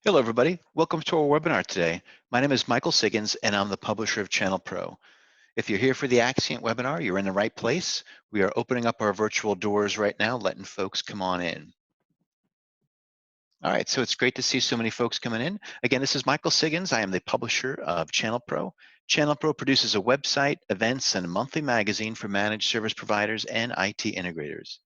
Hello, everybody. Welcome to our webinar today. My name is Michael Siggins, and I'm the publisher of Channel Pro. If you're here for the Axcient webinar, you're in the right place. We are opening up our virtual doors right now, letting folks come on in. All right, so it's great to see so many folks coming in. Again, this is Michael Siggins. I am the publisher of Channel Pro. Channel Pro produces a website, events, and a monthly magazine for managed service providers and IT integrators.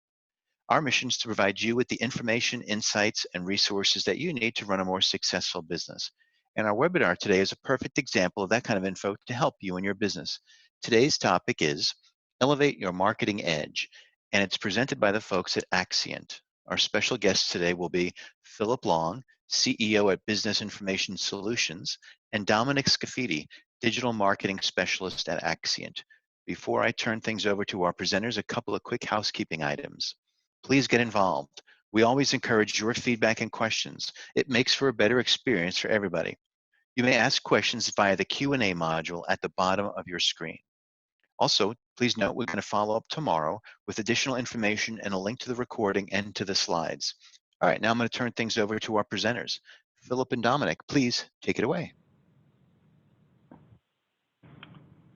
Our mission is to provide you with the information, insights, and resources that you need to run a more successful business. And our webinar today is a perfect example of that kind of info to help you in your business. Today's topic is Elevate Your Marketing Edge, and it's presented by the folks at Axcient. Our special guests today will be Phillip Long, CEO at Business Information Solutions, and Dominic Scafidi, Digital Marketing Specialist at Axcient. Before I turn things over to our presenters, a couple of quick housekeeping items. Please get involved. We always encourage your feedback and questions. It makes for a better experience for everybody. You may ask questions via the Q&A module at the bottom of your screen. Also, please note we're going to follow up tomorrow with additional information and a link to the recording and to the slides. All right, now I'm going to turn things over to our presenters. Phillip and Dominic, please take it away.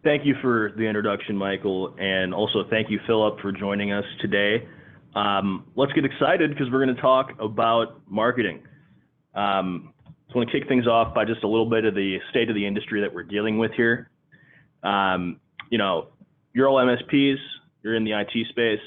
Thank you for the introduction, Michael, and also thank you, Phillip, for joining us today. Let's get excited because we're going to talk about marketing. So I want to kick things off by just a little bit of the state of the industry that we're dealing with here. You know, you're all MSPs, you're in the IT space.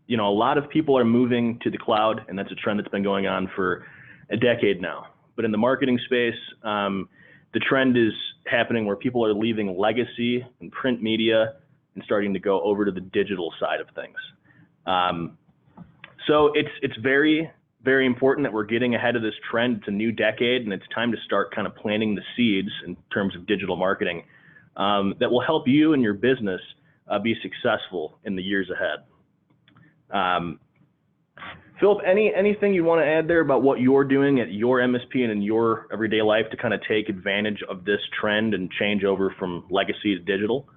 You know, a lot of people are moving to the cloud, and that's a trend that's been going on for a decade now. But in the marketing space, the trend is happening where people are leaving legacy and print media and starting to go over to the digital side of things. So it's very, very important that we're getting ahead of this trend. It's a new decade, and it's time to start kind of planting the seeds in terms of digital marketing that will help you and your business be successful in the years ahead. Phillip, anything you want to add there about what you're doing at your MSP and in your everyday life to kind of take advantage of this trend and change over from legacy to digital?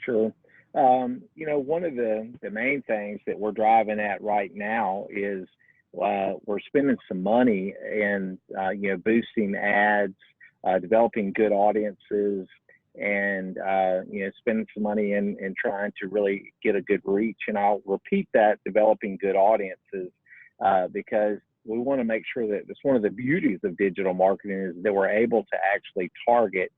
Sure. You know, one of the main things that we're driving at right now is we're spending some money in, you know, boosting ads, developing good audiences, and, you know, spending some money in trying to really get a good reach. And I'll repeat that, developing good audiences, because we want to make sure that it's one of the beauties of digital marketing is that we're able to actually target.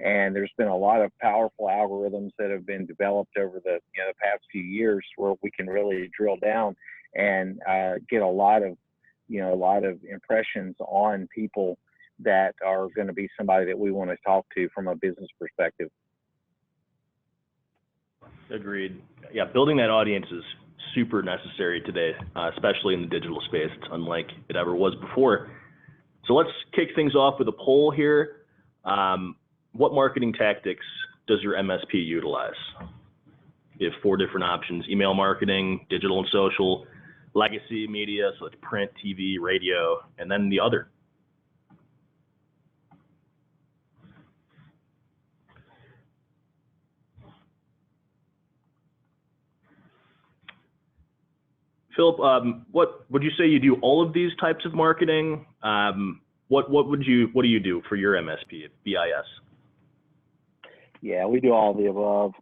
And there's been a lot of powerful algorithms that have been developed over the past few years where we can really drill down and get a lot of impressions on people that are going to be somebody that we want to talk to from a business perspective. Agreed. Yeah, building that audience is super necessary today, especially in the digital space. It's unlike it ever was before. So let's kick things off with a poll here. What marketing tactics does your MSP utilize? You have 4 different options: email marketing, digital and social, legacy media, so it's print, TV, radio, and then the other. Phillip, what would you say you do all of these types of marketing? What do you do for your MSP at BIS? Yeah, we do all the above.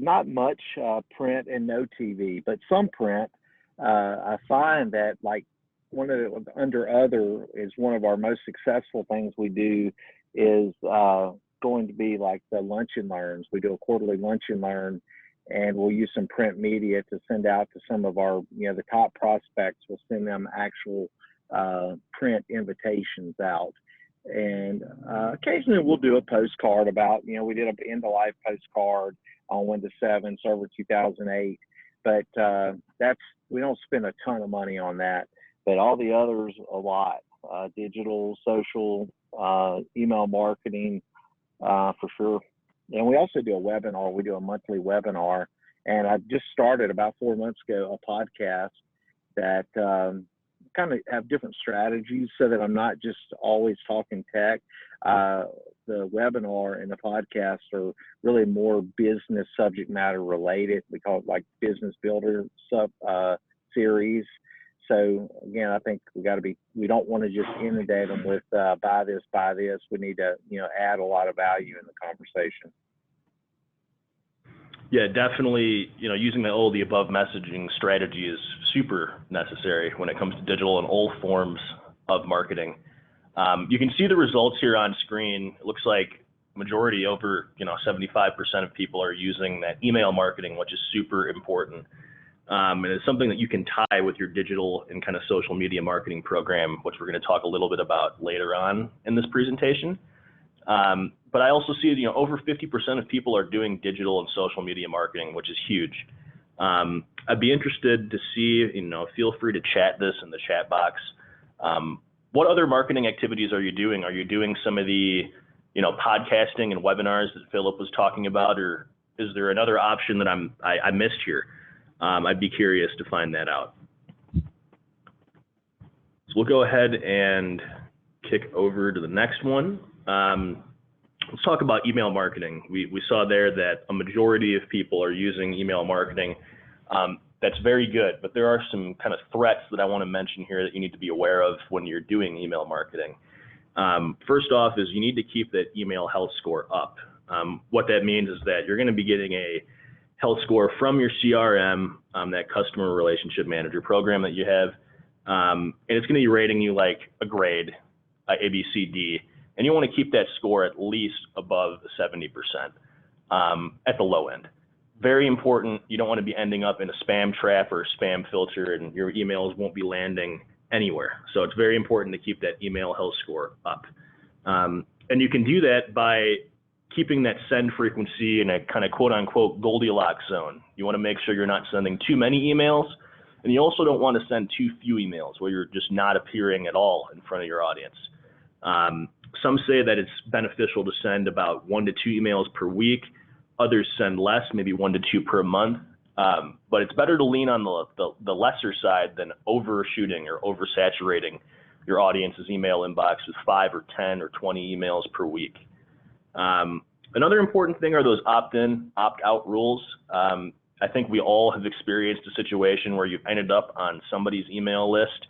Not much print and no TV, but some print. I find that like under other is one of our most successful things we do is going to be like the lunch and learns. We do a quarterly lunch and learn, and we'll use some print media to send out to some of our, the top prospects. We'll send them actual print invitations out. And occasionally we'll do a postcard about, we did an end-of-life postcard on Windows 7 Server 2008, but we don't spend a ton of money on that. But all the others, a lot. Digital, social, email marketing, for sure. And we also do a webinar. We do a monthly webinar. And I just started about 4 months ago a podcast that kind of have different strategies so that I'm not just always talking tech. The webinar and the podcast are really more business subject matter related. We call it like business builder series. So again, I think we don't want to just inundate them with buy this, buy this. We need to, add a lot of value in the conversation. Yeah, definitely, using the all the above messaging strategy is super necessary when it comes to digital and all forms of marketing. You can see the results here on screen. It looks like majority, over 75% of people are using that email marketing, which is super important. And it's something that you can tie with your digital and kind of social media marketing program, which we're going to talk a little bit about later on in this presentation. But I also see, over 50% of people are doing digital and social media marketing, which is huge. I'd be interested to see, feel free to chat this in the chat box. What other marketing activities are you doing? Are you doing some of the, podcasting and webinars that Philip was talking about, or is there another option that I missed here? I'd be curious to find that out. So we'll go ahead and kick over to the next one. Let's talk about email marketing. We saw there that a majority of people are using email marketing. That's very good, but there are some kind of threats that I want to mention here that you need to be aware of when you're doing email marketing. First off is you need to keep that email health score up. What that means is that you're going to be getting a health score from your CRM, that customer relationship manager program that you have, and it's going to be rating you like a grade, A, B, C, D, and you want to keep that score at least above 70% at the low end. Very important. You don't want to be ending up in a spam trap or a spam filter, and your emails won't be landing anywhere. So it's very important to keep that email health score up. And you can do that by keeping that send frequency in a kind of quote unquote Goldilocks zone. You want to make sure you're not sending too many emails, and you also don't want to send too few emails where you're just not appearing at all in front of your audience. Some say that it's beneficial to send about 1 to 2 emails per week. Others send less, maybe 1 to 2 per month. But it's better to lean on the lesser side than overshooting or oversaturating your audience's email inbox with 5 or 10 or 20 emails per week. Another important thing are those opt-in, opt-out rules. I think we all have experienced a situation where you've ended up on somebody's email list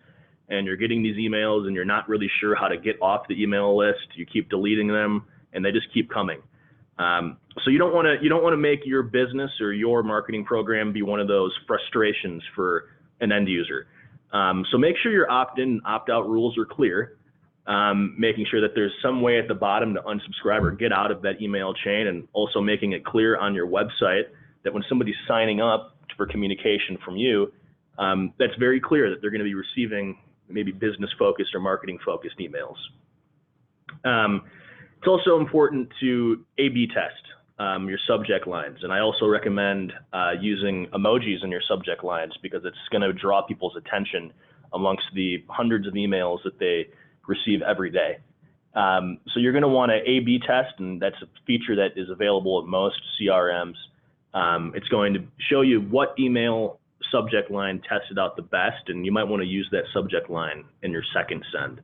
and you're getting these emails and you're not really sure how to get off the email list. You keep deleting them and they just keep coming. So you don't want to make your business or your marketing program be one of those frustrations for an end user. So make sure your opt-in and opt-out rules are clear, making sure that there's some way at the bottom to unsubscribe or get out of that email chain, and also making it clear on your website that when somebody's signing up for communication from you, that's very clear that they're going to be receiving maybe business-focused or marketing-focused emails. It's also important to A/B test your subject lines, and I also recommend using emojis in your subject lines because it's going to draw people's attention amongst the hundreds of emails that they receive every day. So you're going to want to A/B test, and that's a feature that is available at most CRMs. It's going to show you what email subject line tested out the best, and you might want to use that subject line in your second send.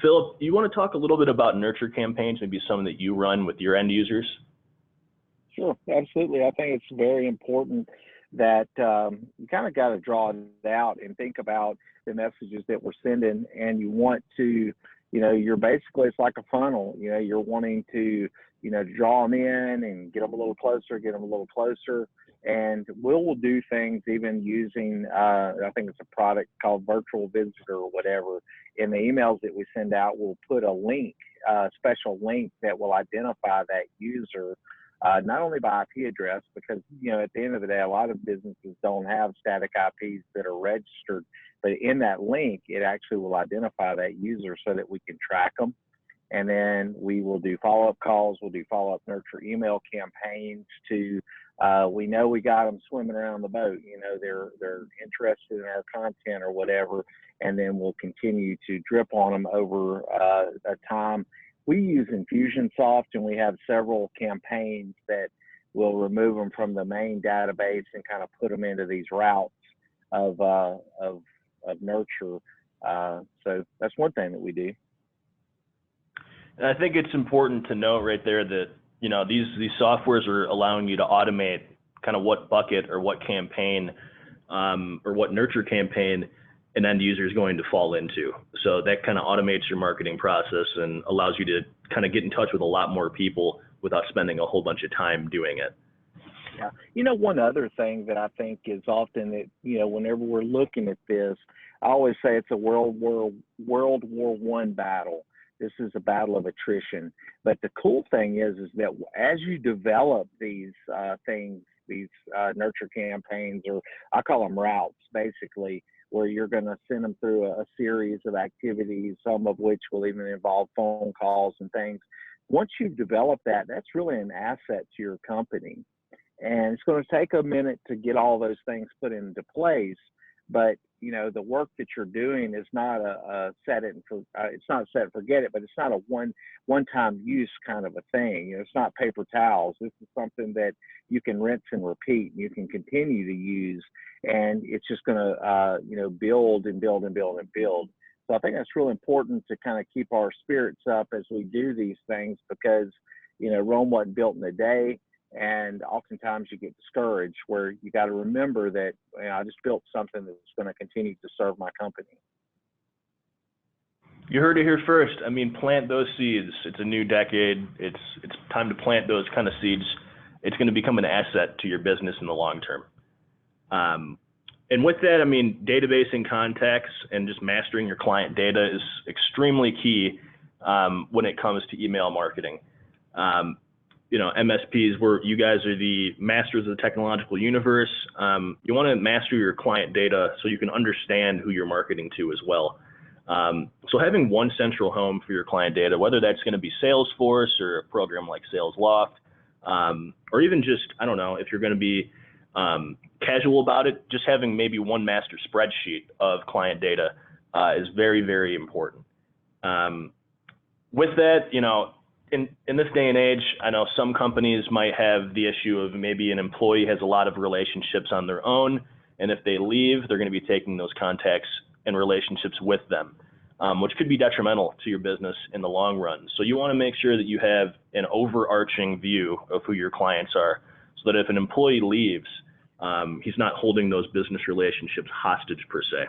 Philip, you want to talk a little bit about nurture campaigns, maybe some that you run with your end users? Sure, absolutely. I think it's very important that you kind of got to draw it out and think about the messages that we're sending, and you want to, you're basically, it's like a funnel, you're wanting to, draw them in and get them a little closer, and we'll do things even using, I think it's a product called Virtual Visitor or whatever. In the emails that we send out, we'll put a link, a special link that will identify that user, not only by IP address, because, at the end of the day, a lot of businesses don't have static IPs that are registered, but in that link, it actually will identify that user so that we can track them. And then we will do follow-up calls. We'll do follow-up nurture email campaigns to, we know we got them swimming around the boat. They're interested in our content or whatever. And then we'll continue to drip on them over a time. We use Infusionsoft, and we have several campaigns that will remove them from the main database and kind of put them into these routes of nurture. So that's one thing that we do. And I think it's important to note right there that, these softwares are allowing you to automate kind of what bucket or what campaign or what nurture campaign an end user is going to fall into. So that kind of automates your marketing process and allows you to kind of get in touch with a lot more people without spending a whole bunch of time doing it. Yeah. You know, one other thing that I think is often that, you know, whenever we're looking at this, I always say it's a World War I battle. This is a battle of attrition. But the cool thing is that as you develop these things, these nurture campaigns, or I call them routes, basically, where you're going to send them through a series of activities, some of which will even involve phone calls and things. Once you've developed that, that's really an asset to your company. And it's going to take a minute to get all those things put into place. But, you know, the work that you're doing is not a set it and it's not set and forget it, but it's not a one-time use kind of a thing. You know, it's not paper towels. This is something that you can rinse and repeat, and you can continue to use, and it's just going to, you know, build and build and build and build. So I think that's real important to kind of keep our spirits up as we do these things, because, you know, Rome wasn't built in a day. And oftentimes you get discouraged, where you got to remember that, you know, I just built something that's going to continue to serve my company. You heard it here first. I mean, plant those seeds. It's a new decade. It's time to plant those kind of seeds. It's going to become an asset to your business in the long term. And with that, I mean, databasing contacts and just mastering your client data is extremely key when it comes to email marketing. You know, MSPs, where you guys are the masters of the technological universe. You want to master your client data so you can understand who you're marketing to as well. So having one central home for your client data, whether that's going to be Salesforce or a program like SalesLoft, or even just, I don't know, if you're going to be casual about it, just having maybe one master spreadsheet of client data is very, very important. With that, you know, in this day and age, I know some companies might have the issue of maybe an employee has a lot of relationships on their own, and if they leave, they're going to be taking those contacts and relationships with them, which could be detrimental to your business in the long run. So you want to make sure that you have an overarching view of who your clients are, so that if an employee leaves, he's not holding those business relationships hostage per se,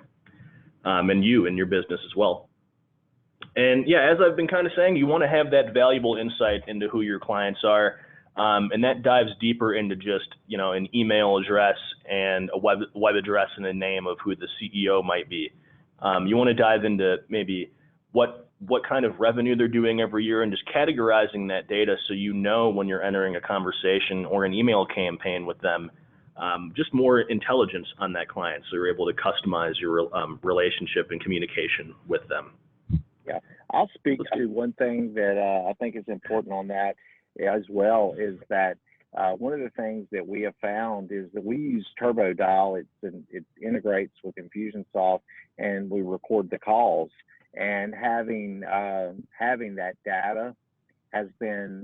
and you and your business as well. And yeah, as I've been kind of saying, you want to have that valuable insight into who your clients are, and that dives deeper into just, you know, an email address and a web address and a name of who the CEO might be. You want to dive into maybe what kind of revenue they're doing every year, and just categorizing that data so you know when you're entering a conversation or an email campaign with them, just more intelligence on that client, so you're able to customize your relationship and communication with them. Yeah, I'll speak to one thing that I think is important on that as well, is that one of the things that we have found is that we use TurboDial. It integrates with Infusionsoft, and we record the calls. And having that data has been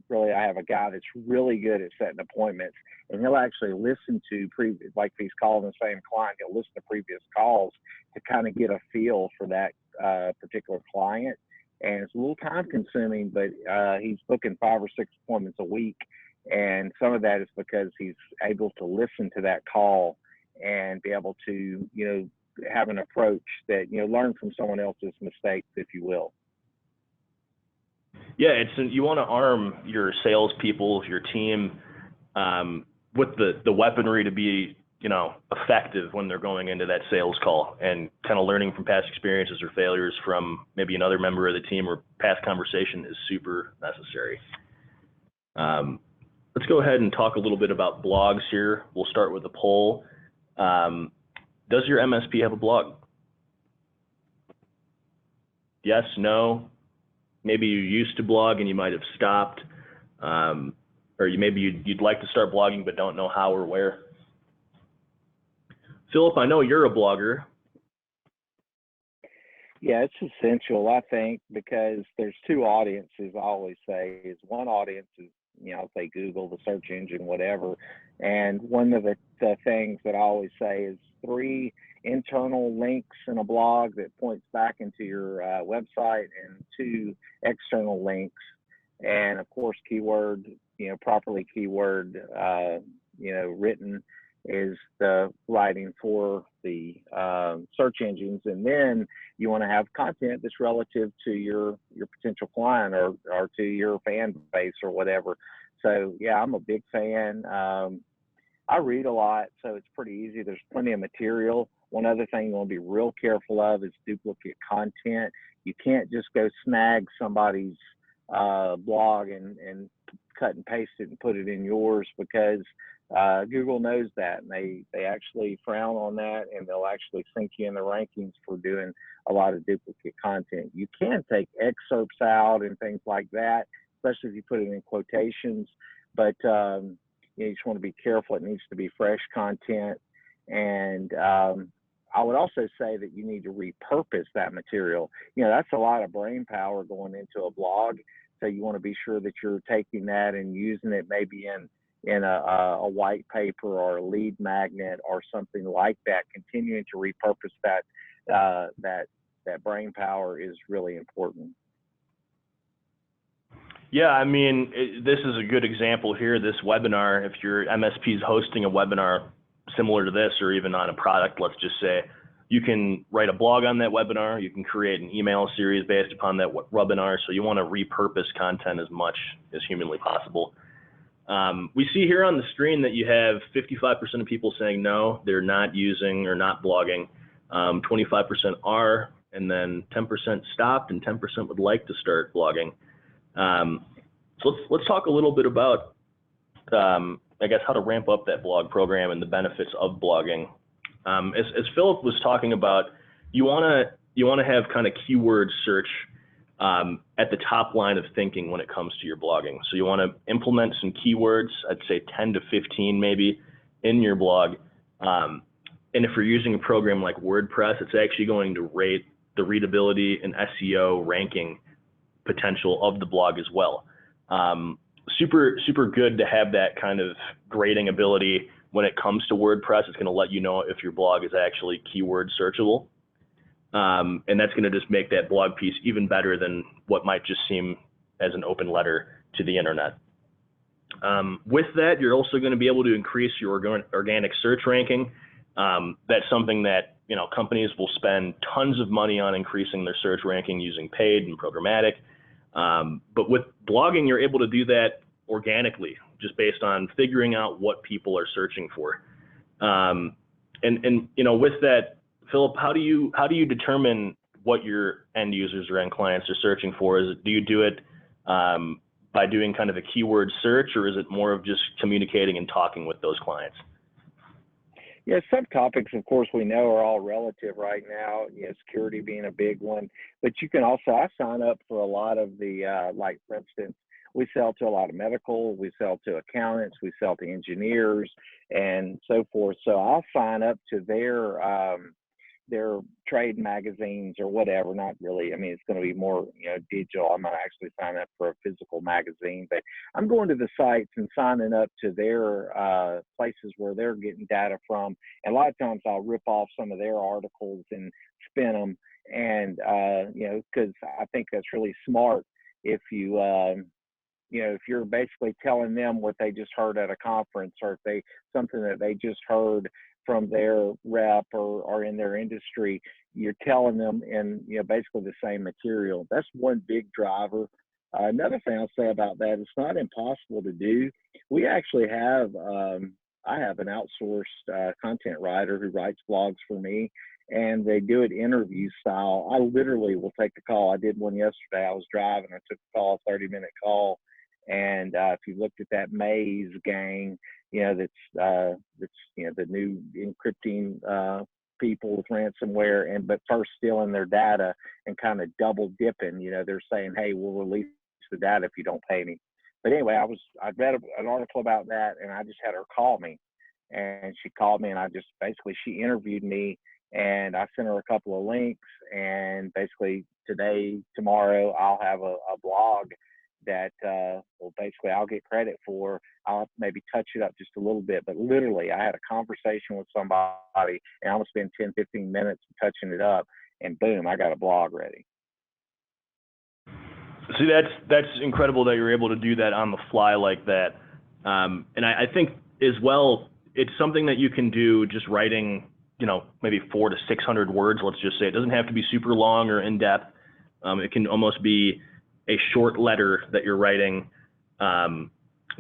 really, I have a guy that's really good at setting appointments, and he'll actually listen to previous, like if he's calling the same client, he'll listen to previous calls to kind of get a feel for that particular client. And it's a little time consuming, but he's booking 5 or 6 appointments a week. And some of that is because he's able to listen to that call and be able to, you know, have an approach that, you know, learn from someone else's mistakes, if you will. Yeah, you want to arm your salespeople, your team, with the weaponry to be, you know, effective when they're going into that sales call, and kind of learning from past experiences or failures from maybe another member of the team or past conversation is super necessary. Let's go ahead and talk a little bit about blogs here. We'll start with a poll. Does your MSP have a blog? Yes, no. Maybe you used to blog and you might have stopped, or you'd like to start blogging but don't know how or where. Philip, I know you're a blogger. Yeah, it's essential, I think, because there's 2 audiences. I always say is one audience is, you know, say Google, the search engine, whatever. And one of the things that I always say is 3 internal links in a blog that points back into your website, and 2 external links. And of course, keyword, you know, properly keyword, you know, written. is the writing for the search engines, and then you want to have content that's relative to your potential client or to your fan base or whatever. So yeah, I'm a big fan. I read a lot, so it's pretty easy. There's plenty of material. One other thing you want to be real careful of is duplicate content. You can't just go snag somebody's blog and cut and paste it and put it in yours, because Google knows that, and they actually frown on that, and they'll actually sink you in the rankings for doing a lot of duplicate content. You can take excerpts out and things like that, especially if you put it in quotations, but you just want to be careful. It needs to be fresh content. And I would also say that you need to repurpose that material. That's a lot of brain power going into a blog. So you want to be sure that you're taking that and using it maybe in a white paper or a lead magnet or something like that. Continuing to repurpose that brain power is really important. Yeah, I mean, this is a good example here, this webinar. If your MSP is hosting a webinar similar to this, or even on a product, let's just say, you can write a blog on that webinar. You can create an email series based upon that webinar. So you want to repurpose content as much as humanly possible. We see here on the screen that you have 55% of people saying no, they're not using or not blogging. 25% are, and then 10% stopped, and 10% would like to start blogging. So let's talk a little bit about, I guess, how to ramp up that blog program and the benefits of blogging. As Philip was talking about, you want to have kind of keyword search at the top line of thinking when it comes to your blogging. So you want to implement some keywords, I'd say 10 to 15 maybe, in your blog. And if you're using a program like WordPress, it's actually going to rate the readability and SEO ranking potential of the blog as well. Super good to have that kind of grading ability when it comes to WordPress. It's going to let you know if your blog is actually keyword searchable. And that's going to just make that blog piece even better than what might just seem as an open letter to the internet. With that, you're also going to be able to increase your organic search ranking. That's something that companies will spend tons of money on, increasing their search ranking using paid and programmatic. But with blogging, you're able to do that organically, just based on figuring out what people are searching for. And with that, Philip, how do you determine what your end users or end clients are searching for? Do you do it by doing kind of a keyword search, or is it more of just communicating and talking with those clients? Yeah, subtopics, of course, we know are all relative right now, security being a big one. But you can also, I sign up for a lot of the, like, for instance, we sell to a lot of medical, we sell to accountants, we sell to engineers and so forth. So I'll sign up to their trade magazines or whatever. Not really. I mean, it's going to be more, digital. I'm not actually signing up for a physical magazine, but I'm going to the sites and signing up to their places where they're getting data from. And a lot of times I'll rip off some of their articles and spin them. And, because I think that's really smart if you, if you're basically telling them what they just heard at a conference, or if something that they just heard from their rep or in their industry, you're telling them in basically the same material. That's one big driver. Another thing I'll say about that, it's not impossible to do. We actually have, I have an outsourced content writer who writes blogs for me, and they do it interview style. I literally will take the call. I did one yesterday. I was driving. I took the call, 30-minute call. And if you looked at that Maze gang, that's the new encrypting people with ransomware, but first stealing their data and kind of double dipping. They're saying, hey, we'll release the data if you don't pay me. But anyway, I read an article about that, and I just had her call me, and she called me, and she interviewed me, and I sent her a couple of links, and basically tomorrow, I'll have a blog that basically I'll get credit for. I'll maybe touch it up just a little bit, but literally I had a conversation with somebody, and I'm gonna spend 10, 15 minutes touching it up, and boom, I got a blog ready. See, that's incredible that you're able to do that on the fly like that. And I think as well, it's something that you can do just writing, maybe 400 to 600 words, let's just say. It doesn't have to be super long or in depth. It can almost be a short letter that you're writing to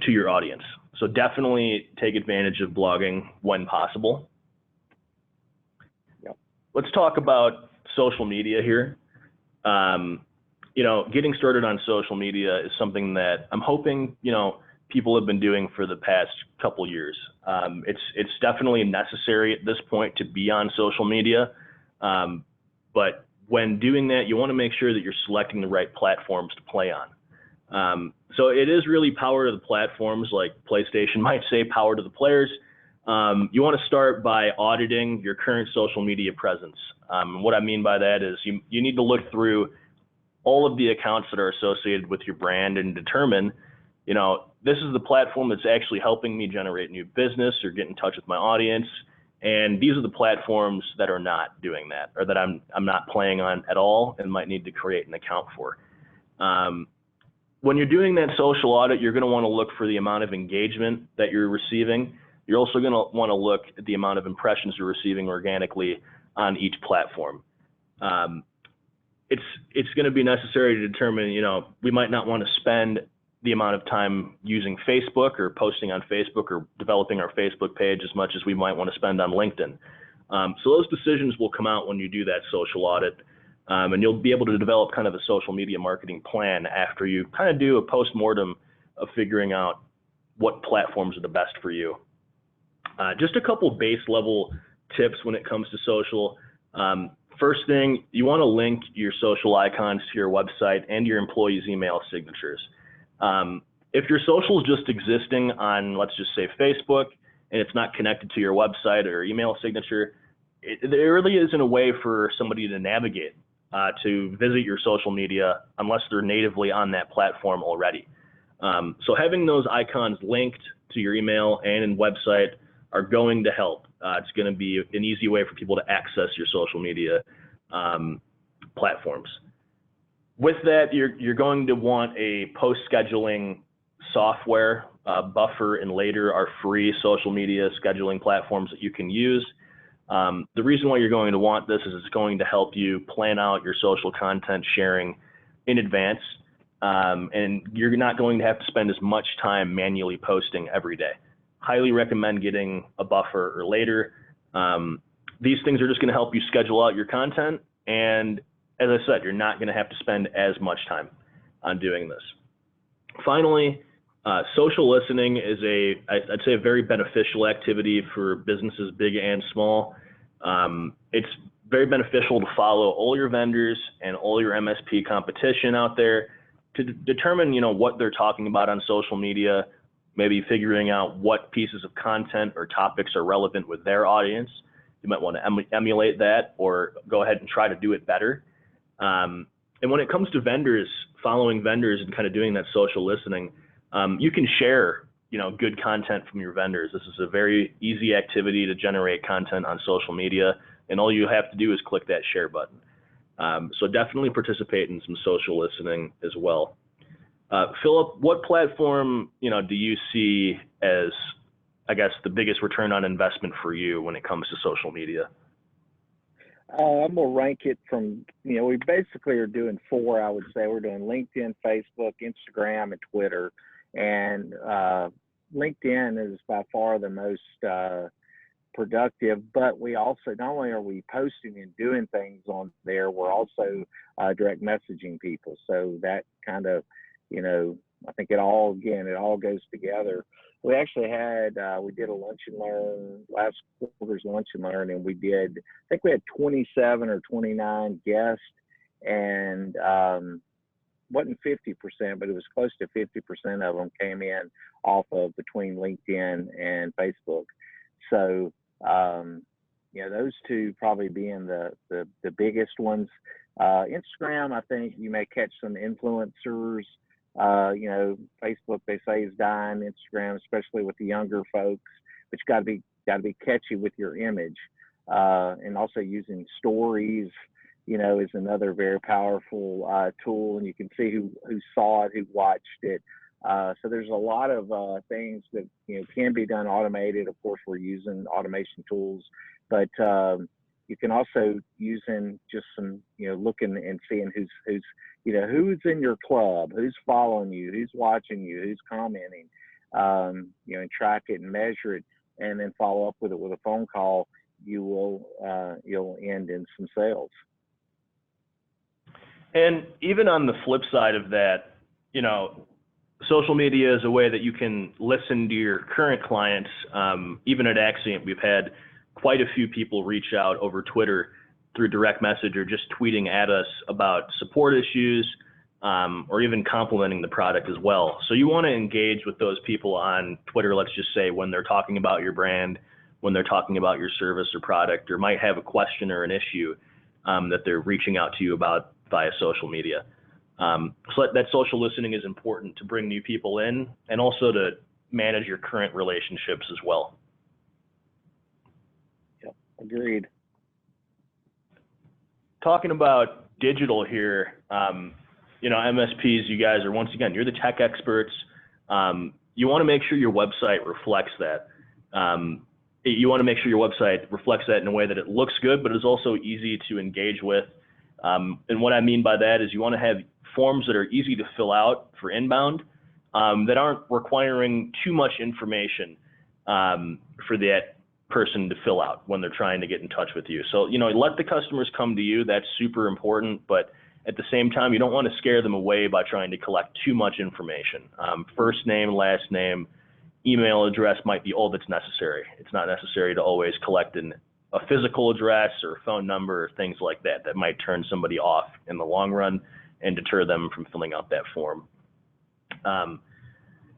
your audience. So definitely take advantage of blogging when possible. Yep. Let's talk about social media here. Getting started on social media is something that I'm hoping, people have been doing for the past couple years. It's definitely necessary at this point to be on social media. But when doing that, you want to make sure that you're selecting the right platforms to play on. So it is really power to the platforms, like PlayStation might say power to the players. You want to start by auditing your current social media presence. What I mean by that is you need to look through all of the accounts that are associated with your brand and determine, this is the platform that's actually helping me generate new business or get in touch with my audience. And these are the platforms that are not doing that, or that I'm not playing on at all and might need to create an account for. When you're doing that social audit, you're going to want to look for the amount of engagement that you're receiving. You're also going to want to look at the amount of impressions you're receiving organically on each platform. It's going to be necessary to determine, we might not want to spend the amount of time using Facebook or posting on Facebook or developing our Facebook page as much as we might want to spend on LinkedIn. So those decisions will come out when you do that social audit. And you'll be able to develop kind of a social media marketing plan after you kind of do a post-mortem of figuring out what platforms are the best for you. Just a couple base level tips when it comes to social. First thing, you want to link your social icons to your website and your employees' email signatures. If your social is just existing on, let's just say, Facebook, and it's not connected to your website or email signature, there really isn't a way for somebody to navigate to visit your social media unless they're natively on that platform already. So having those icons linked to your email and website are going to help. It's going to be an easy way for people to access your social media platforms. With that, you're going to want a post-scheduling software. Buffer and Later are free social media scheduling platforms that you can use. The reason why you're going to want this is it's going to help you plan out your social content sharing in advance, and you're not going to have to spend as much time manually posting every day. Highly recommend getting a Buffer or Later. These things are just going to help you schedule out your content, and as I said, you're not going to have to spend as much time on doing this. Finally, social listening is I'd say a very beneficial activity for businesses big and small. It's very beneficial to follow all your vendors and all your MSP competition out there to determine, what they're talking about on social media, maybe figuring out what pieces of content or topics are relevant with their audience. You might want to emulate that or go ahead and try to do it better. And when it comes to vendors, following vendors and kind of doing that social listening, you can share, good content from your vendors. This is a very easy activity to generate content on social media, and all you have to do is click that share button. So definitely participate in some social listening as well. Philip, what platform, do you see as, I guess, the biggest return on investment for you when it comes to social media? I'm gonna rank it from, we basically are doing four, I would say. We're doing LinkedIn, Facebook, Instagram, and Twitter. And LinkedIn is by far the most productive, but we also, not only are we posting and doing things on there, we're also direct messaging people. So that kind of, I think it all goes together. We actually had, we did a lunch and learn, last quarter's lunch and learn, and I think we had 27 or 29 guests, and wasn't 50%, but it was close to 50% of them came in off of between LinkedIn and Facebook. So, those two probably being the biggest ones. Instagram, I think you may catch some influencers. Facebook, they say, is dying. Instagram, especially with the younger folks, but you gotta be catchy with your image. And also using stories, is another very powerful tool, and you can see who saw it, who watched it, So there's a lot of things that can be done automated. Of course, we're using automation tools, but you can also using just some looking and seeing who's who's in your club, who's following you, who's watching you, who's commenting, and track it and measure it, and then follow up with it with a phone call. You'll end in some sales. And even on the flip side of that, social media is a way that you can listen to your current clients. Even at Axcient, we've had quite a few people reach out over Twitter through direct message or just tweeting at us about support issues, or even complimenting the product as well. So you want to engage with those people on Twitter, let's just say, when they're talking about your brand, when they're talking about your service or product, or might have a question or an issue that they're reaching out to you about via social media. So that social listening is important to bring new people in and also to manage your current relationships as well. Yep, agreed. Talking about digital here, MSPs, you guys are, once again, you're the tech experts. You want to make sure your website reflects that. You want to make sure your website reflects that in a way that it looks good, but is also easy to engage with. And what I mean by that is you want to have forms that are easy to fill out for inbound, that aren't requiring too much information for that person to fill out when they're trying to get in touch with you. So, let the customers come to you. That's super important. But at the same time, you don't want to scare them away by trying to collect too much information. First name, last name, email address might be all that's necessary. It's not necessary to always collect a physical address or phone number or things like that that might turn somebody off in the long run and deter them from filling out that form.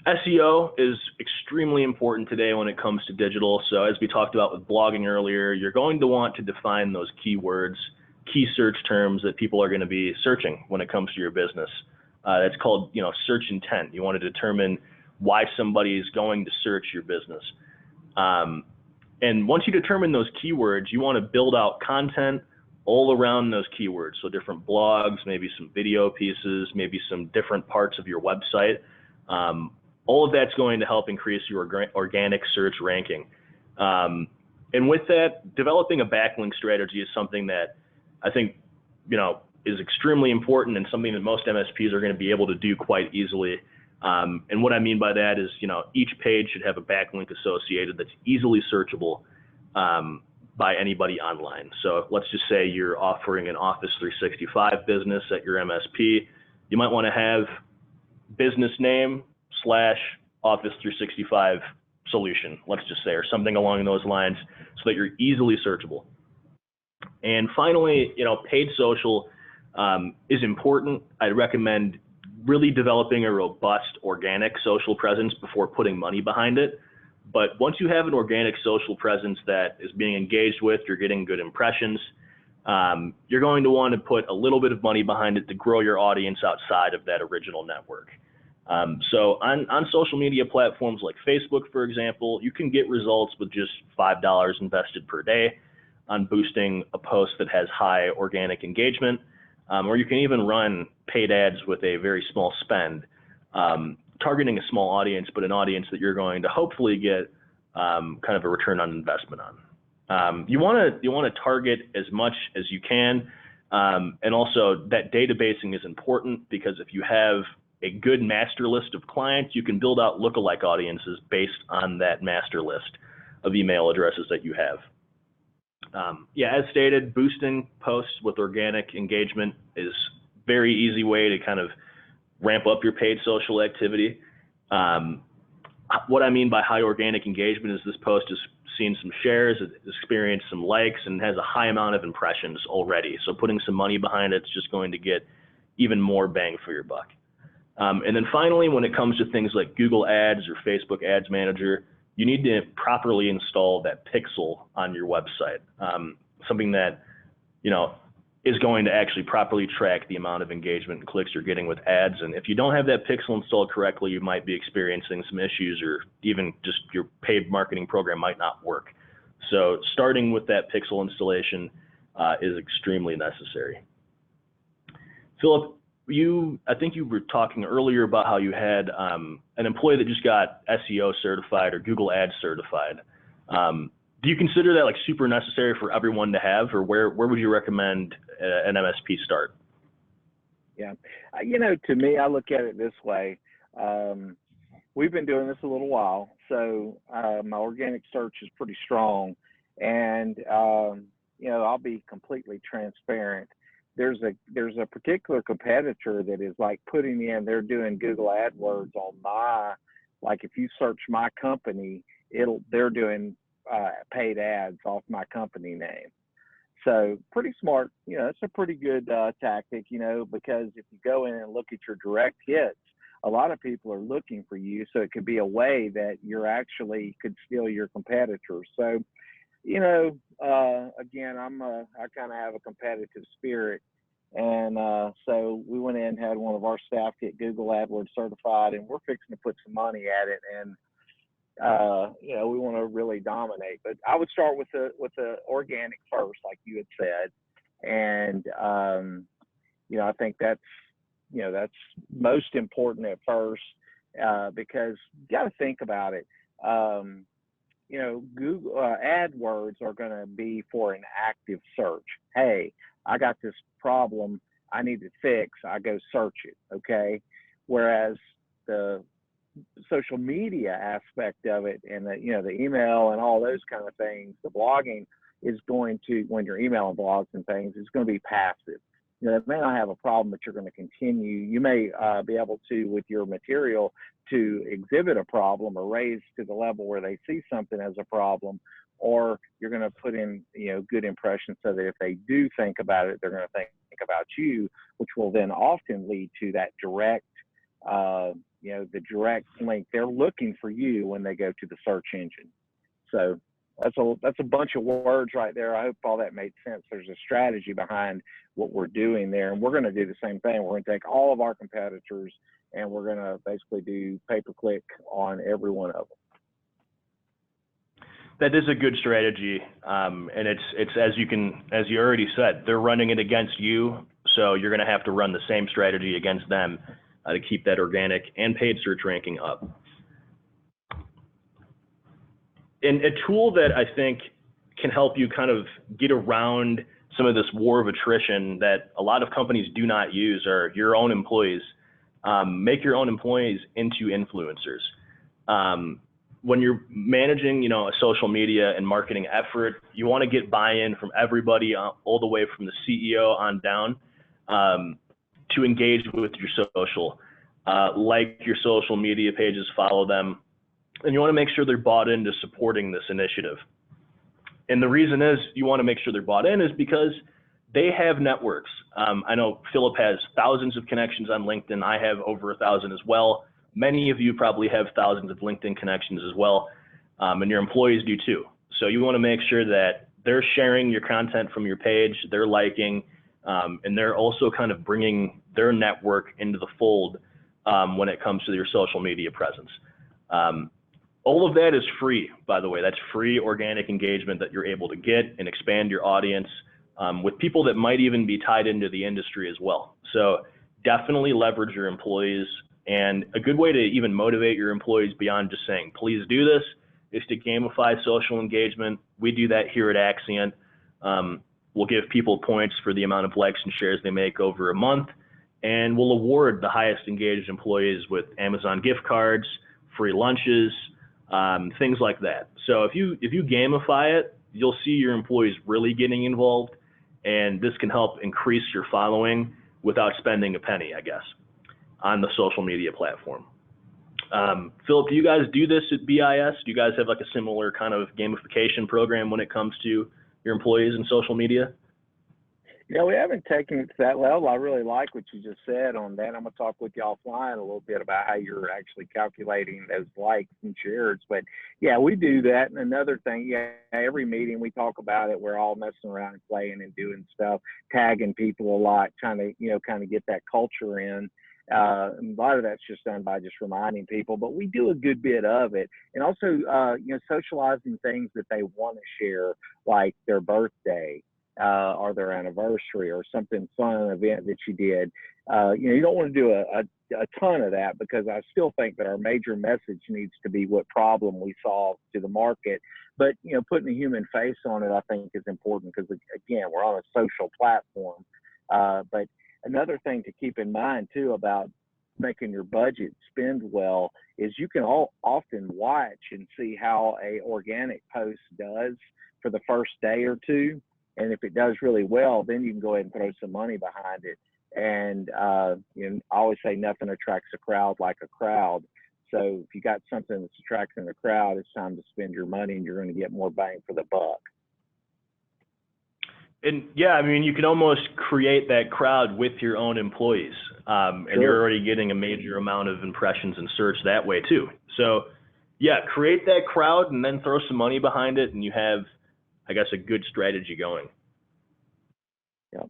SEO is extremely important today when it comes to digital. So as we talked about with blogging earlier, you're going to want to define those keywords, key search terms that people are going to be searching when it comes to your business. That's called, search intent. You want to determine why somebody is going to search your business. And once you determine those keywords, you want to build out content all around those keywords. So different blogs, maybe some video pieces, maybe some different parts of your website. All of that's going to help increase your organic search ranking. And with that, developing a backlink strategy is something that I think, is extremely important and something that most MSPs are going to be able to do quite easily. And what I mean by that is, each page should have a backlink associated that's easily searchable by anybody online. So let's just say you're offering an Office 365 business at your MSP. You might want to have business name / Office 365 solution, let's just say, or something along those lines so that you're easily searchable. And finally, paid social is important. I'd recommend really developing a robust organic social presence before putting money behind it. But once you have an organic social presence that is being engaged with, you're getting good impressions, you're going to want to put a little bit of money behind it to grow your audience outside of that original network. So on social media platforms like Facebook, for example, you can get results with just $5 invested per day on boosting a post that has high organic engagement. Or you can even run paid ads with a very small spend, targeting a small audience, but an audience that you're going to hopefully get kind of a return on investment on. You want to target as much as you can, and also that databasing is important because if you have a good master list of clients, you can build out lookalike audiences based on that master list of email addresses that you have. As stated, boosting posts with organic engagement is a very easy way to kind of ramp up your paid social activity. What I mean by high organic engagement is this post has seen some shares, it's experienced some likes, and has a high amount of impressions already. So putting some money behind it's just going to get even more bang for your buck. And then finally, when it comes to things like Google Ads or Facebook Ads Manager, you need to properly install that pixel on your website, something that, is going to actually properly track the amount of engagement and clicks you're getting with ads. And if you don't have that pixel installed correctly, you might be experiencing some issues, or even just your paid marketing program might not work. So starting with that pixel installation is extremely necessary. Philip, I think you were talking earlier about how you had an employee that just got SEO certified or Google Ads certified. Do you consider that like super necessary for everyone to have, or where would you recommend an MSP start? Yeah, you know, to me, I look at it this way. We've been doing this a little while, so my organic search is pretty strong, and you know, I'll be completely transparent. There's a particular competitor that is like putting in, they're doing Google AdWords on like if you search my company, they're doing paid ads off my company name. So pretty smart, you know, it's a pretty good tactic, you know, because if you go in and look at your direct hits, a lot of people are looking for you. So it could be a way that you're actually could steal your competitors. So, you know, again, I kind of have a competitive spirit. And so we went in and had one of our staff get Google AdWords certified, and we're fixing to put some money at it. And you know, we want to really dominate, but I would start with the organic first, like you had said. And you know, I think that's most important at first, because you got to think about it. You know, Google AdWords are going to be for an active search. Hey, I got this problem I need to fix. I go search it. Okay. Whereas the social media aspect of it, and the, you know, the email and all those kind of things, the blogging is going to, when you're emailing blogs and things, it's going to be passive. You know, it may not have a problem, but you're going to continue. You may be able to, with your material, to exhibit a problem or raise to the level where they see something as a problem, or you're going to put in, you know, good impressions so that if they do think about it, they're going to think about you, which will then often lead to that direct, you know, the direct link. They're looking for you when they go to the search engine. So that's a bunch of words right there. I hope all that made sense. There's a strategy behind what we're doing there, and we're going to do the same thing. We're going to take all of our competitors, and we're going to basically do pay-per-click on every one of them. That is a good strategy, and it's as you already said, they're running it against you, so you're going to have to run the same strategy against them to keep that organic and paid search ranking up. And a tool that I think can help you kind of get around some of this war of attrition that a lot of companies do not use are your own employees. Make your own employees into influencers. When you're managing, you know, a social media and marketing effort, you want to get buy-in from everybody, all the way from the CEO on down, to engage with your social, like your social media pages, follow them, and you want to make sure they're bought into supporting this initiative. And the reason is you want to make sure they're bought in is because they have networks. I know Philip has thousands of connections on LinkedIn. I have over 1,000 as well. Many of you probably have thousands of LinkedIn connections as well, and your employees do too. So you want to make sure that they're sharing your content from your page, they're liking, and they're also kind of bringing their network into the fold when it comes to your social media presence. All of that is free, by the way. That's free organic engagement that you're able to get and expand your audience with people that might even be tied into the industry as well. So definitely leverage your employees. And a good way to even motivate your employees beyond just saying, please do this, is to gamify social engagement. We do that here at Axcient. We'll give people points for the amount of likes and shares they make over a month, and we'll award the highest engaged employees with Amazon gift cards, free lunches, things like that. So if you gamify it, you'll see your employees really getting involved, and this can help increase your following without spending a penny, I guess, on the social media platform. Philip, do you guys do this at BIS? Do you guys have like a similar kind of gamification program when it comes to your employees and social media? Yeah, we haven't taken it to that level. I really like what you just said on that. I'm going to talk with you offline a little bit about how you're actually calculating those likes and shares. But yeah, we do that. And another thing, yeah, every meeting we talk about it. We're all messing around and playing and doing stuff, tagging people a lot, trying to, you know, kind of get that culture in. And a lot of that's just done by just reminding people, but we do a good bit of it. And also, you know, socializing things that they want to share, like their birthday, or their anniversary or something fun event that you did. You don't want to do a ton of that, because I still think that our major message needs to be what problem we solve to the market. But, putting a human face on it, I think, is important, because, again, we're on a social platform. But another thing to keep in mind, too, about making your budget spend well is you can often watch and see how a organic post does for the first day or two. And if it does really well, then you can go ahead and throw some money behind it. And I always say nothing attracts a crowd like a crowd. So if you got something that's attracting the crowd, it's time to spend your money, and you're going to get more bang for the buck. And yeah, I mean, you can almost create that crowd with your own employees, and you're already getting a major amount of impressions and search that way too. So yeah, create that crowd and then throw some money behind it, and you have, I guess, a good strategy going. Yep.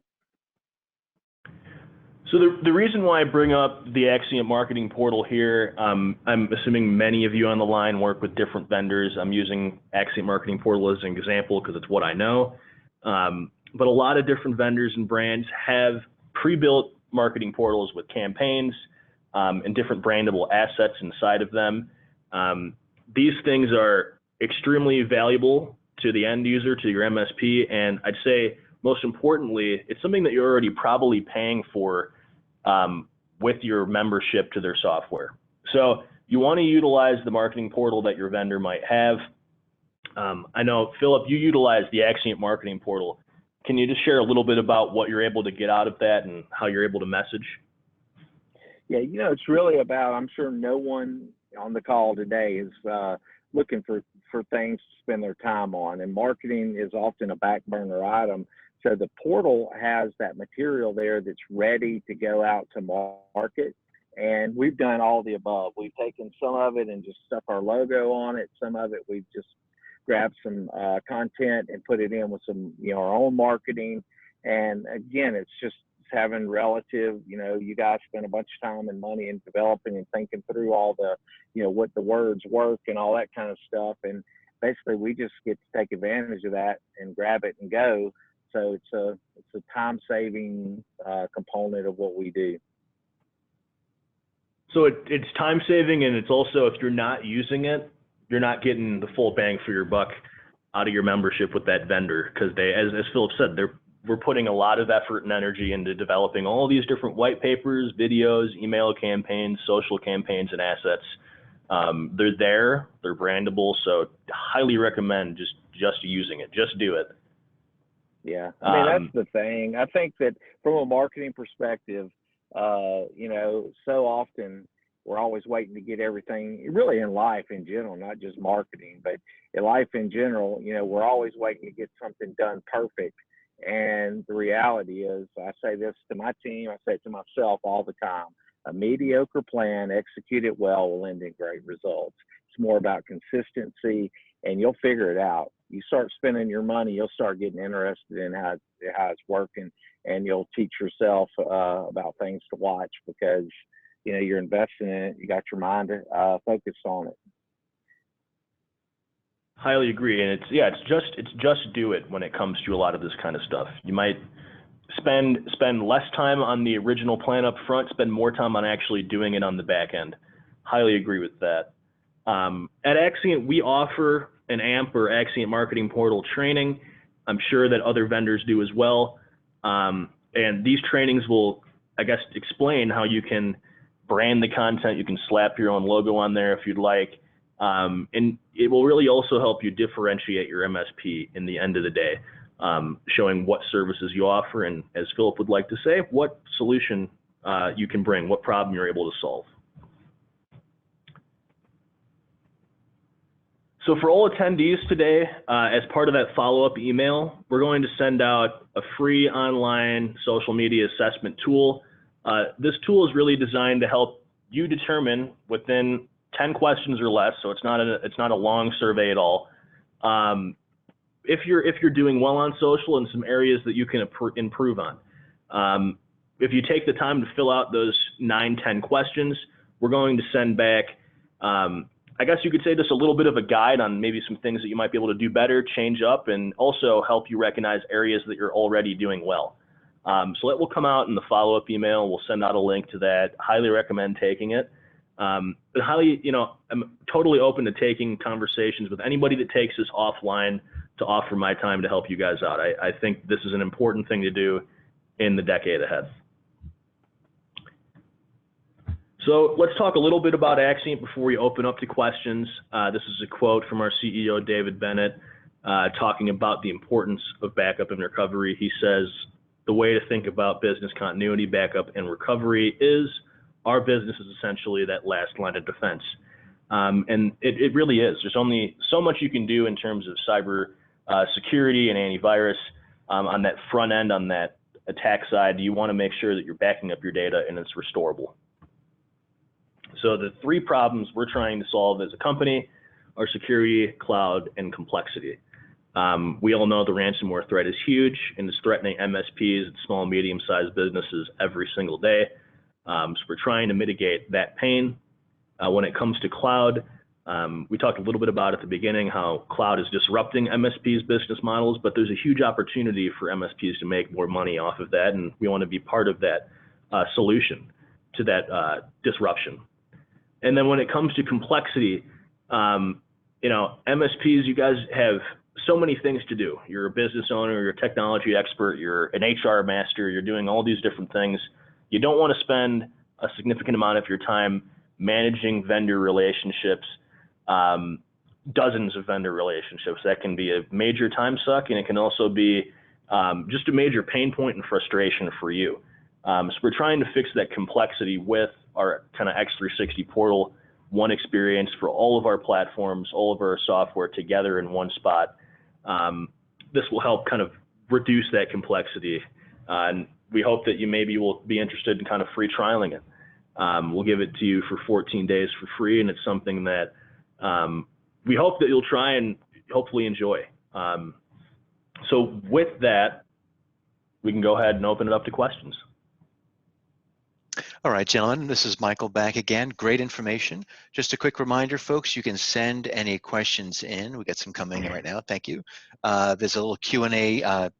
So the reason why I bring up the Axcient marketing portal here, I'm assuming many of you on the line work with different vendors. I'm using Axcient marketing portal as an example because it's what I know. But a lot of different vendors and brands have pre-built marketing portals with campaigns and different brandable assets inside of them. These things are extremely valuable to the end user, to your MSP, and I'd say most importantly, it's something that you're already probably paying for with your membership to their software. So you want to utilize the marketing portal that your vendor might have. I know, Philip, you utilize the Axcient marketing portal. Can you just share a little bit about what you're able to get out of that and how you're able to message? Yeah, it's really about, I'm sure no one on the call today is looking for things to spend their time on, and marketing is often a back burner item. So the portal has that material there that's ready to go out to market. And we've done all the above. We've taken some of it and just stuck our logo on it. Some of it we've just grabbed some content and put it in with some, our own marketing. And again, it's just having relative, you guys spend a bunch of time and money in developing and thinking through all the, what the words work and all that kind of stuff. And basically we just get to take advantage of that and grab it and go. So it's a time-saving component of what we do. So it's time-saving, and it's also, if you're not using it, you're not getting the full bang for your buck out of your membership with that vendor, because they, as Philip said, we're putting a lot of effort and energy into developing all these different white papers, videos, email campaigns, social campaigns, and assets. They're brandable, so highly recommend just using it. Just do it. Yeah, I mean, that's the thing. I think that from a marketing perspective, so often we're always waiting to get everything, really in life in general, not just marketing, but in life in general, we're always waiting to get something done perfect. And the reality is, I say this to my team, I say it to myself all the time: a mediocre plan executed well will end in great results. It's more about consistency, and you'll figure it out. You start spending your money, you'll start getting interested in how it's working, and you'll teach yourself about things to watch, because you're investing in it. You got your mind focused on it. Highly agree, and it's just do it when it comes to a lot of this kind of stuff. You might spend less time on the original plan up front, spend more time on actually doing it on the back end. Highly agree with that. At Axcient, we offer an AMP or Axcient Marketing Portal training. I'm sure that other vendors do as well. And these trainings will, I guess, explain how you can brand the content. You can slap your own logo on there if you'd like. And it will really also help you differentiate your MSP in the end of the day, showing what services you offer, and, as Philip would like to say, what solution you can bring, what problem you're able to solve. So for all attendees today, as part of that follow-up email, we're going to send out a free online social media assessment tool. This tool is really designed to help you determine within 10 questions or less, so it's not a long survey at all, if you're doing well on social and some areas that you can improve on. If you take the time to fill out those 9-10 questions, we're going to send back I guess you could say just a little bit of a guide on maybe some things that you might be able to do better, change up, and also help you recognize areas that you're already doing well. So that will come out in the follow-up email. We'll send out a link to that. Highly recommend taking it. But highly, I'm totally open to taking conversations with anybody that takes this offline to offer my time to help you guys out. I think this is an important thing to do in the decade ahead. So let's talk a little bit about Axcient before we open up to questions. This is a quote from our CEO, David Bennett, talking about the importance of backup and recovery. He says, the way to think about business continuity, backup, and recovery is our business is essentially that last line of defense. And it really is. There's only so much you can do in terms of cyber security and antivirus on that front end, on that attack side. You want to make sure that you're backing up your data and it's restorable. So the three problems we're trying to solve as a company are security, cloud, and complexity. We all know the ransomware threat is huge and is threatening MSPs and small, medium-sized businesses every single day. So we're trying to mitigate that pain. When it comes to cloud, we talked a little bit about at the beginning how cloud is disrupting MSPs' business models, but there's a huge opportunity for MSPs to make more money off of that, and we want to be part of that solution to that disruption. And then when it comes to complexity, MSPs, you guys have so many things to do. You're a business owner, you're a technology expert, you're an HR master, you're doing all these different things. You don't want to spend a significant amount of your time managing vendor relationships, dozens of vendor relationships. That can be a major time suck, and it can also be just a major pain point and frustration for you. So we're trying to fix that complexity with our kind of X360 portal, one experience for all of our platforms, all of our software together in one spot. This will help kind of reduce that complexity. And we hope that you maybe will be interested in kind of free trialing it. We'll give it to you for 14 days for free, and it's something that we hope that you'll try and hopefully enjoy. So with that, we can go ahead and open it up to questions. All right, gentlemen, this is Michael back again. Great information. Just a quick reminder, folks, you can send any questions in. We got some coming in right now. Thank you. There's a little Q&A, kind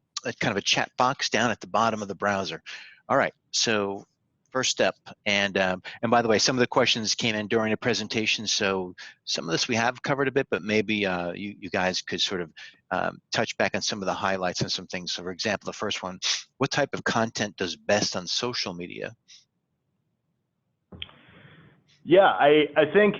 of a chat box down at the bottom of the browser. All right, so first step, and by the way, some of the questions came in during the presentation, so some of this we have covered a bit, but maybe you guys could sort of touch back on some of the highlights and some things. So for example, the first one, what type of content does best on social media? Yeah, I think,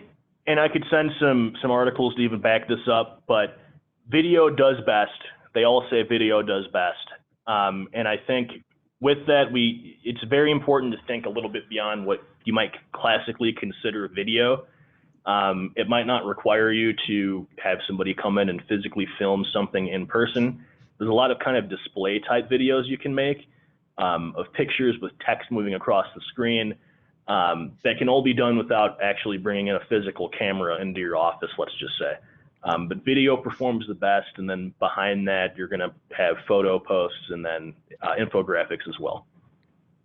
and I could send some articles to even back this up, but video does best. They all say video does best. And I think with that, it's very important to think a little bit beyond what you might classically consider video. It might not require you to have somebody come in and physically film something in person. There's a lot of kind of display type videos you can make of pictures with text moving across the screen. That can all be done without actually bringing in a physical camera into your office, let's just say. But video performs the best, and then behind that, you're going to have photo posts and then infographics as well.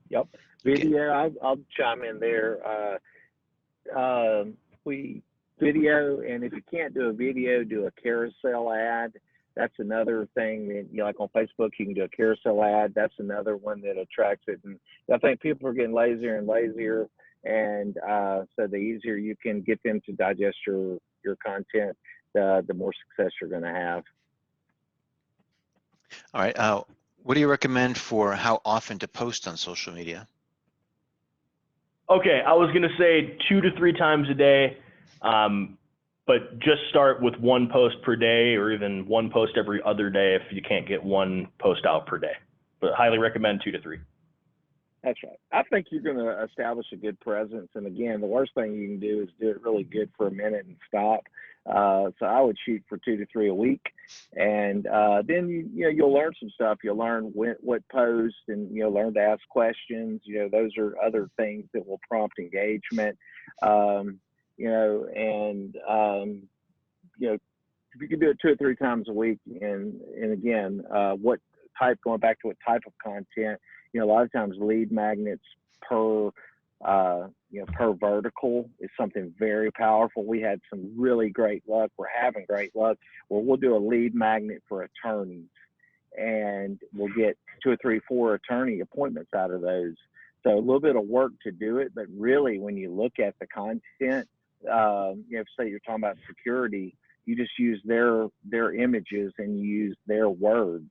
Yep, video. I'll chime in there. Video, and if you can't do a video, do a carousel ad. That's another thing that, like on Facebook, you can do a carousel ad. That's another one that attracts it. And I think people are getting lazier and lazier. And so the easier you can get them to digest your content, the more success you're going to have. All right. What do you recommend for how often to post on social media? Okay, I was going to say 2 to 3 times a day. But just start with 1 post per day, or even 1 post every other day if you can't get 1 post out per day. But highly recommend 2 to 3. That's right. I think you're going to establish a good presence. And again, the worst thing you can do is do it really good for a minute and stop. So I would shoot for 2 to 3 a week, and then you'll learn some stuff. You'll learn what post, and learn to ask questions. Those are other things that will prompt engagement. If you can do it 2 or 3 times a week, and again, going back to what type of content, a lot of times lead magnets per per vertical is something very powerful. We had some really great luck. We're having great luck where we'll do a lead magnet for attorneys, and we'll get 2 or 3, 4 attorney appointments out of those. So a little bit of work to do it, but really when you look at the content, say you're talking about security, you just use their images and you use their words,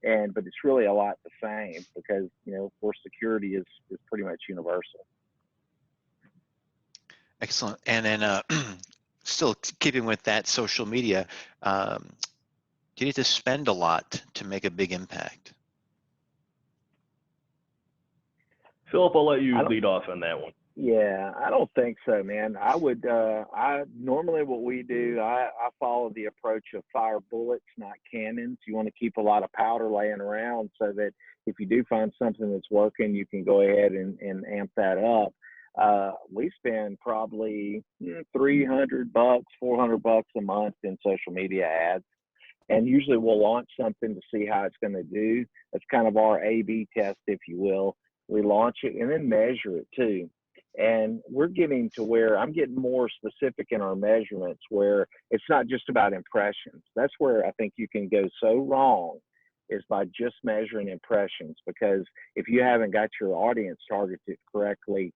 but it's really a lot the same because for security is pretty much universal. Excellent. And then still keeping with that social media, do you need to spend a lot to make a big impact? Philip, I'll let you lead off on that one. Yeah, I don't think so, man. I would, normally what we do, I follow the approach of fire bullets, not cannons. You want to keep a lot of powder laying around so that if you do find something that's working, you can go ahead and amp that up. We spend probably $300, $400 a month in social media ads. And usually we'll launch something to see how it's going to do. That's kind of our A/B test, if you will. We launch it and then measure it too. And we're getting to where I'm getting more specific in our measurements where it's not just about impressions. That's where I think you can go so wrong, is by just measuring impressions, because if you haven't got your audience targeted correctly,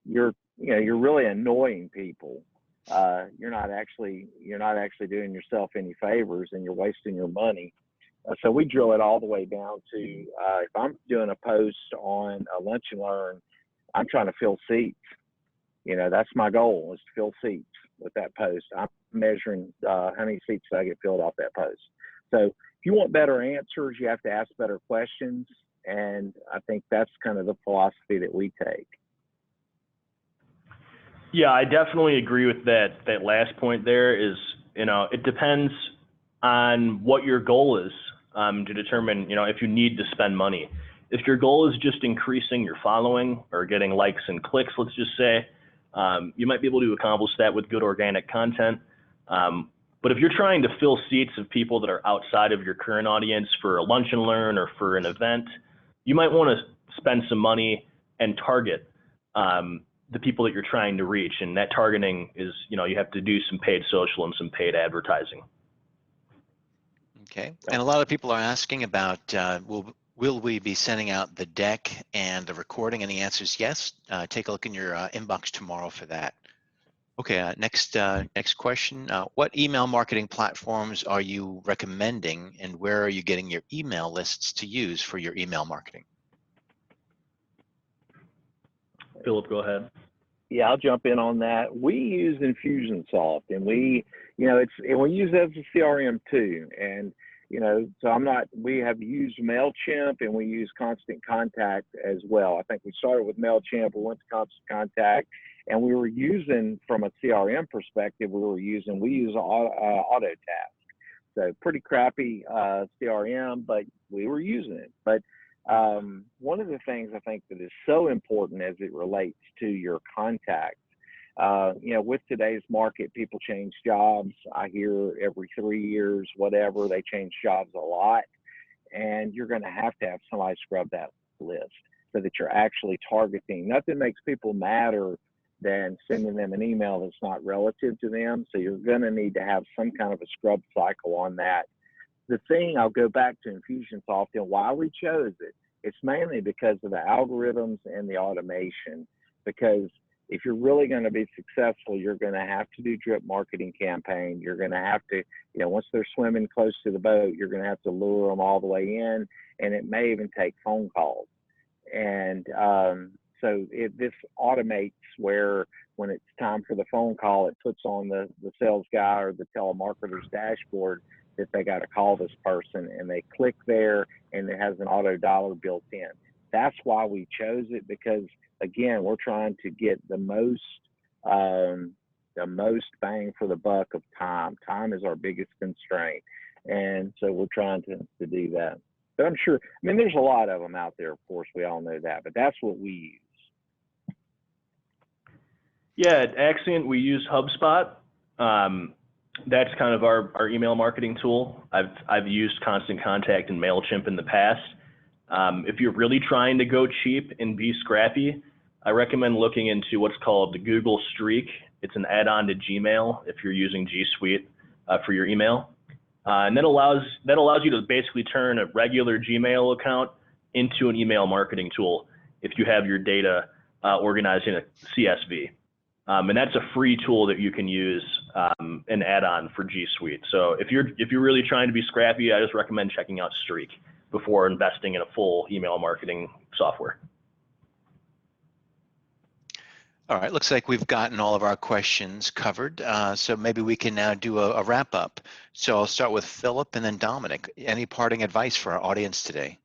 you're really annoying people. You're not actually doing yourself any favors, and you're wasting your money. So we drill it all the way down to if I'm doing a post on a lunch and learn, I'm trying to fill seats. That's my goal, is to fill seats with that post. I'm measuring how many seats I get filled off that post. So if you want better answers, you have to ask better questions. And I think that's kind of the philosophy that we take. Yeah, I definitely agree with that last point there. Is, it depends on what your goal is to determine, if you need to spend money. If your goal is just increasing your following or getting likes and clicks, let's just say, you might be able to accomplish that with good organic content. But if you're trying to fill seats of people that are outside of your current audience for a lunch and learn or for an event, you might want to spend some money and target the people that you're trying to reach. And that targeting is, you have to do some paid social and some paid advertising. Okay. And a lot of people are asking about, will we be sending out the deck and the recording? And the answer is yes. Take a look in your inbox tomorrow for that. Okay, next question. What email marketing platforms are you recommending, and where are you getting your email lists to use for your email marketing? Philip, go ahead. Yeah, I'll jump in on that. We use Infusionsoft, and we use that as a CRM too. And so we have used MailChimp, and we use Constant Contact as well. I think we started with MailChimp, we went to Constant Contact, and we were using, from a CRM perspective, we use AutoTask. So pretty crappy CRM, but we were using it. But one of the things I think that is so important as it relates to your contacts, with today's market, people change jobs. I hear every 3 years, whatever, they change jobs a lot. And you're going to have somebody scrub that list so that you're actually targeting. Nothing makes people madder than sending them an email that's not relative to them. So you're going to need to have some kind of a scrub cycle on that. The thing, I'll go back to Infusionsoft and why we chose it. It's mainly because of the algorithms and the automation. Because if you're really going to be successful, you're going to have to do drip marketing campaign. You're going to have to, once they're swimming close to the boat, you're going to have to lure them all the way in, and it may even take phone calls. And so this automates where when it's time for the phone call, it puts on the sales guy or the telemarketer's dashboard that they got to call this person, and they click there and it has an auto dialer built in. That's why we chose it, because again, we're trying to get the most bang for the buck of time. Time is our biggest constraint. And so we're trying to do that. But I'm sure, there's a lot of them out there, of course, we all know that, but that's what we use. Yeah, at Axcient, we use HubSpot. That's kind of our email marketing tool. I've used Constant Contact and MailChimp in the past. If you're really trying to go cheap and be scrappy, I recommend looking into what's called the Google Streak. It's an add-on to Gmail if you're using G Suite for your email. And that allows you to basically turn a regular Gmail account into an email marketing tool if you have your data organized in a CSV. And that's a free tool that you can use, an add-on for G Suite. So if you're really trying to be scrappy, I just recommend checking out Streak before investing in a full email marketing software. All right, looks like we've gotten all of our questions covered. So maybe we can now do a wrap up. So I'll start with Philip and then Dominic. Any parting advice for our audience today?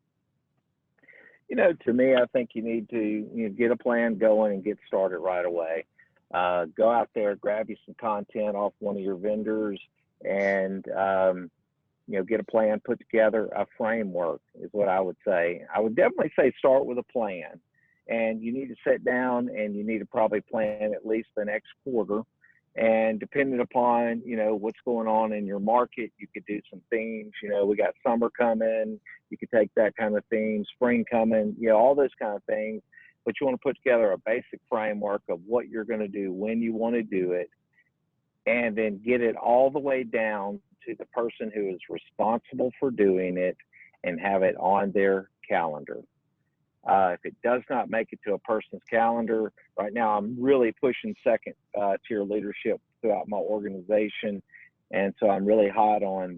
To me, I think you need to get a plan going and get started right away. Go out there, grab you some content off one of your vendors, and get a plan put together. A framework is what I would say. I would definitely say start with a plan. And you need to sit down and you need to probably plan at least the next quarter. And depending upon, what's going on in your market, you could do some themes. We got summer coming. You could take that kind of theme, spring coming, all those kind of things. But you want to put together a basic framework of what you're going to do, when you want to do it, and then get it all the way down to the person who is responsible for doing it and have it on their calendar. If it does not make it to a person's calendar, right now I'm really pushing second tier leadership throughout my organization, and so I'm really hot on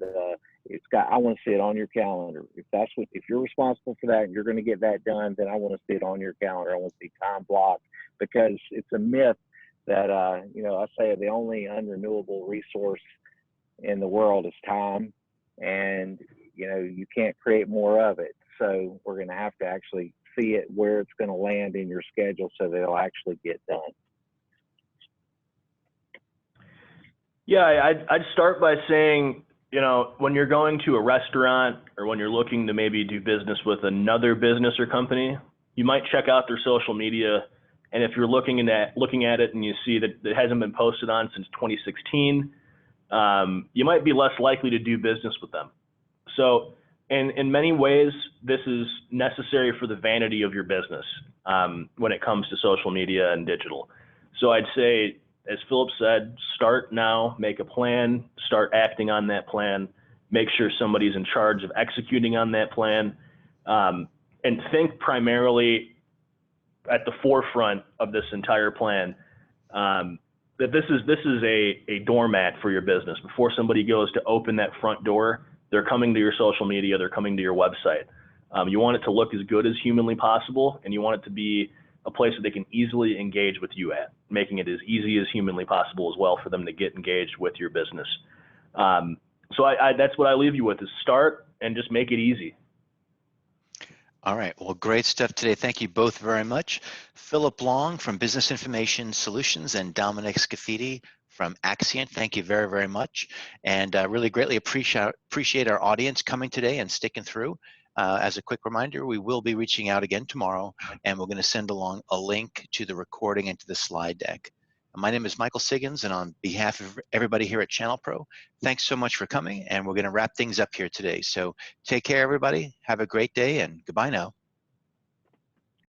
I want to see it on your calendar. If you're responsible for that and you're going to get that done, then I want to see it on your calendar. I want to see time blocked, because it's a myth that I say the only unrenewable resource in the world is time, and you can't create more of it. So we're going to have to actually see it where it's going to land in your schedule so that it'll actually get done. Yeah, I'd start by saying, when you're going to a restaurant or when you're looking to maybe do business with another business or company, you might check out their social media. And if you're looking at it and you see that it hasn't been posted on since 2016, you might be less likely to do business with them. So in many ways, this is necessary for the vanity of your business when it comes to social media and digital. So I'd say, as Philip said, start now, make a plan, start acting on that plan, make sure somebody's in charge of executing on that plan, and think primarily at the forefront of this entire plan that this is a doormat for your business. Before somebody goes to open that front door, they're coming to your social media, they're coming to your website. You want it to look as good as humanly possible, and you want it to be a place that they can easily engage with you at, making it as easy as humanly possible as well for them to get engaged with your business. So that's what I leave you with, is start and just make it easy. All right, well, great stuff today. Thank you both very much. Phillip Long from Business Information Solutions and Dominic Scafidi from Axcient. Thank you very, very much. And really greatly appreciate our audience coming today and sticking through. As a quick reminder, we will be reaching out again tomorrow, and we're going to send along a link to the recording and to the slide deck. My name is Michael Siggins, and on behalf of everybody here at Channel Pro, thanks so much for coming, and we're going to wrap things up here today. So take care, everybody. Have a great day, and goodbye now.